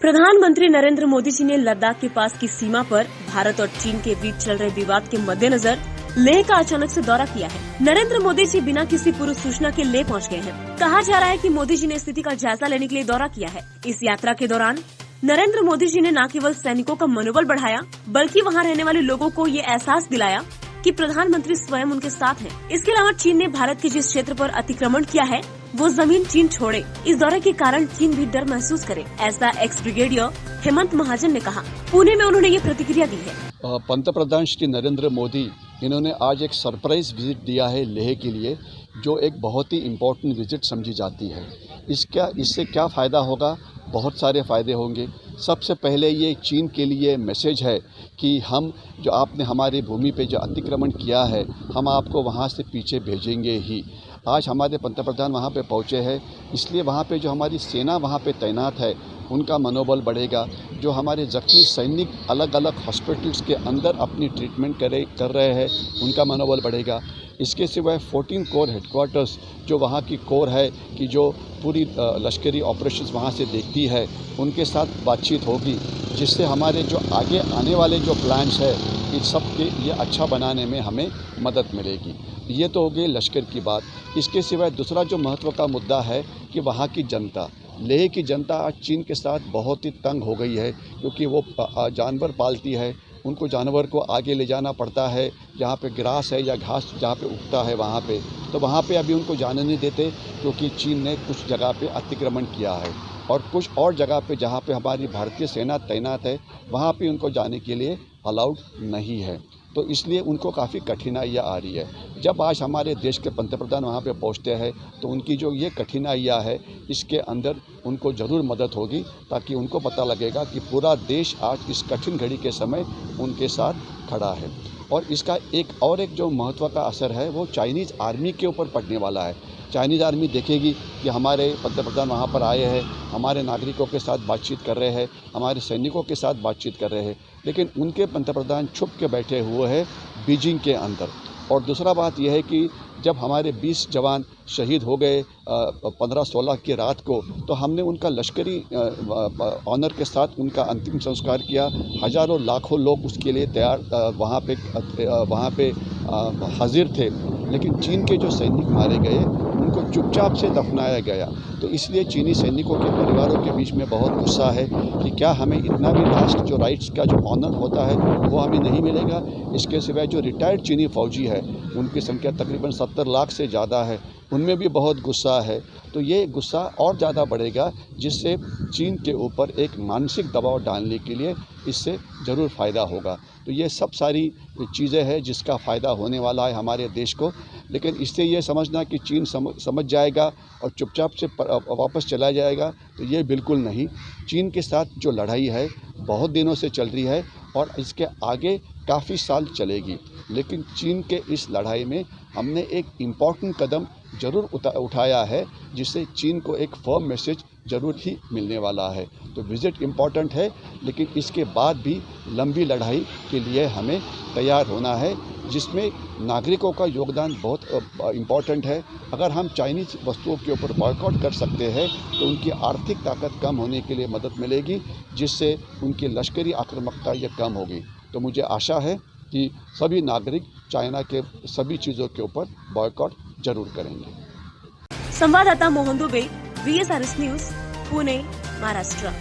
प्रधानमंत्री नरेंद्र मोदी जी ने लद्दाख के पास की सीमा पर भारत और चीन के बीच चल रहे विवाद के मद्देनजर लेह का अचानक से दौरा किया है। नरेंद्र मोदी जी बिना किसी पूर्व सूचना के लेह पहुंच गए हैं। कहा जा रहा है कि मोदी जी ने स्थिति का जायजा लेने के लिए दौरा किया है। इस यात्रा के दौरान नरेंद्र मोदी जी ने न केवल सैनिकों का मनोबल बढ़ाया, बल्कि वहां रहने वाले लोगों को ये एहसास दिलाया कि प्रधानमंत्री स्वयं उनके साथ हैं। इसके अलावा चीन ने भारत के जिस क्षेत्र पर अतिक्रमण किया है, वो जमीन चीन छोड़े। इस दौरे के कारण चीन भी डर महसूस करे, ऐसा एक्स ब्रिगेडियर हेमंत महाजन ने कहा। पुणे में उन्होंने ये प्रतिक्रिया दी है। पंतप्रधान श्री नरेंद्र मोदी इन्होंने आज एक सरप्राइज विजिट दिया है लेह के लिए, जो एक बहुत ही इम्पोर्टेंट विजिट समझी जाती है। इससे क्या फ़ायदा होगा? बहुत सारे फ़ायदे होंगे। सबसे पहले ये चीन के लिए मैसेज है कि हम जो आपने हमारी भूमि पे जो अतिक्रमण किया है, हम आपको वहाँ से पीछे भेजेंगे ही। आज हमारे पंतप्रधान वहाँ पे पहुँचे हैं, इसलिए वहाँ पे जो हमारी सेना वहाँ पे तैनात है, उनका मनोबल बढ़ेगा। जो हमारे ज़ख्मी सैनिक अलग अलग हॉस्पिटल्स के अंदर अपनी ट्रीटमेंट कर रहे हैं, उनका मनोबल बढ़ेगा। इसके सिवाय 14 कोर हेडक्वार्टर्स जो वहाँ की कोर है कि जो पूरी लश्करी ऑपरेशंस वहाँ से देखती है, उनके साथ बातचीत होगी, जिससे हमारे जो आगे आने वाले जो प्लान्स है, इन सब के ये अच्छा बनाने में हमें मदद मिलेगी। ये तो हो गई लश्कर की बात। इसके सिवाय दूसरा जो महत्व का मुद्दा है कि वहाँ की जनता, लेह की जनता आज चीन के साथ बहुत ही तंग हो गई है, क्योंकि वो जानवर पालती है। उनको जानवर को आगे ले जाना पड़ता है, जहाँ पे ग्रास है या घास जहाँ पे उगता है वहाँ पे, तो वहाँ पे अभी उनको जाने नहीं देते, क्योंकि चीन ने कुछ जगह पे अतिक्रमण किया है। और कुछ और जगह पे जहाँ पे हमारी भारतीय सेना तैनात है, वहाँ पे उनको जाने के लिए अलाउड नहीं है। तो इसलिए उनको काफ़ी कठिनाइयाँ आ रही है। जब आज हमारे देश के पंतप्रधान वहाँ पे पहुँचते हैं, तो उनकी जो ये कठिनाइयाँ है, इसके अंदर उनको ज़रूर मदद होगी, ताकि उनको पता लगेगा कि पूरा देश आज इस कठिन घड़ी के समय उनके साथ खड़ा है। और इसका एक जो महत्व का असर है, वो चाइनीज़ आर्मी के ऊपर पड़ने वाला है। चाइनीज़ आर्मी देखेगी कि हमारे पंतप्रधान वहाँ पर आए हैं, हमारे नागरिकों के साथ बातचीत कर रहे हैं, हमारे सैनिकों के साथ बातचीत कर रहे हैं, लेकिन उनके पंतप्रधान छुप के बैठे हुए हैं बीजिंग के अंदर। और दूसरा बात यह है कि जब हमारे 20 जवान शहीद हो गए 15-16 की रात को, तो हमने उनका लश्करी ऑनर के साथ उनका अंतिम संस्कार किया। हज़ारों लाखों लोग उसके लिए तैयार वहाँ पे हाजिर थे, लेकिन चीन के जो सैनिक मारे गए, उनको चुपचाप से दफनाया गया। तो इसलिए चीनी सैनिकों के परिवारों के बीच में बहुत गुस्सा है कि क्या हमें इतना भी लास्ट जो राइट्स का जो ऑनर होता है, वो हमें नहीं मिलेगा। इसके सिवाय जो रिटायर्ड चीनी फ़ौजी है, उनकी संख्या तकरीबन 70 लाख से ज़्यादा है, उनमें भी बहुत गुस्सा है। तो ये गुस्सा और ज़्यादा बढ़ेगा, जिससे चीन के ऊपर एक मानसिक दबाव डालने के लिए इससे ज़रूर फ़ायदा होगा। तो ये सब सारी चीज़ें हैं जिसका फ़ायदा होने वाला है हमारे देश को। लेकिन इससे ये समझना कि चीन समझ जाएगा और चुपचाप से वापस चला जाएगा, तो ये बिल्कुल नहीं। चीन के साथ जो लड़ाई है, बहुत दिनों से चल रही है और इसके आगे काफ़ी साल चलेगी। लेकिन चीन के इस लड़ाई में हमने एक इम्पॉर्टेंट कदम ज़रूर उठाया है, जिससे चीन को एक फर्म मैसेज ज़रूर ही मिलने वाला है। तो विज़िट इम्पॉर्टेंट है, लेकिन इसके बाद भी लंबी लड़ाई के लिए हमें तैयार होना है, जिसमें नागरिकों का योगदान बहुत इम्पॉर्टेंट है। अगर हम चाइनीज़ वस्तुओं के ऊपर बॉयकॉट कर सकते हैं, तो उनकी आर्थिक ताकत कम होने के लिए मदद मिलेगी, जिससे उनकी लश्करी आक्रामकता ये कम होगी। तो मुझे आशा है कि सभी नागरिक चाइना के सभी चीज़ों के ऊपर बॉयकॉट जरूर करेंगे। संवाददाता मोहन दुबे, VSRS न्यूज़, पुणे, महाराष्ट्र।